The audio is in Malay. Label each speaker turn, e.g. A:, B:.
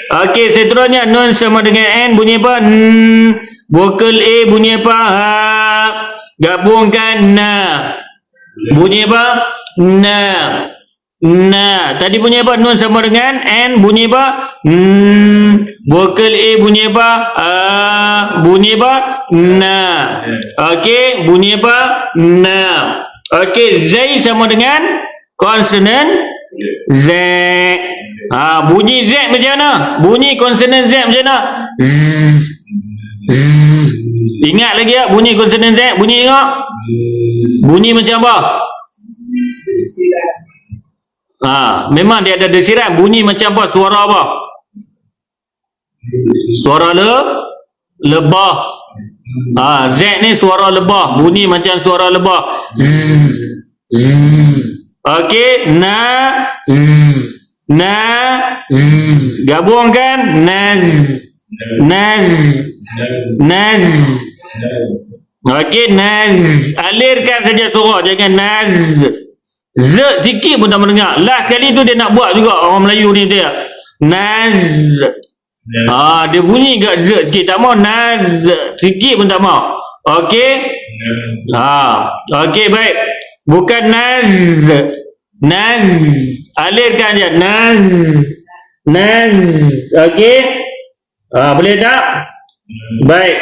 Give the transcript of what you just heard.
A: Okey, seterusnya nun sama dengan N bunyi apa? Vokal A bunyi apa? Gabungkan na. Bunyi apa? Na. Na. Tadi bunyi apa? Nun sama dengan N bunyi apa? Vokal A bunyi apa? Bunyi apa? Na. Okey, bunyi apa? Na. Okey, Z sama dengan konsonan Z. Bunyi Z macam mana? Bunyi konsonan Z macam mana? Ingat lagi tak bunyi konsonan Z? Bunyi tengok. Bunyi macam apa? Memang dia ada desiran. Bunyi macam apa? Suara apa? Suara lebah. Z ni suara lebah. Bunyi macam suara lebah. Okey, gabungkan naz. Okey, naz. Alirkan saja suara, jangan naz. Z sikit pun tak mendengar. Last sekali tu dia nak buat juga orang Melayu ni dia. Naz. Dia bunyi kat z sikit, tak mau naz. Sikit pun tak mau. Okey. Okey, baik. Bukan naz. Naz. Alirkan je. Naz. Okey. Boleh tak? Baik.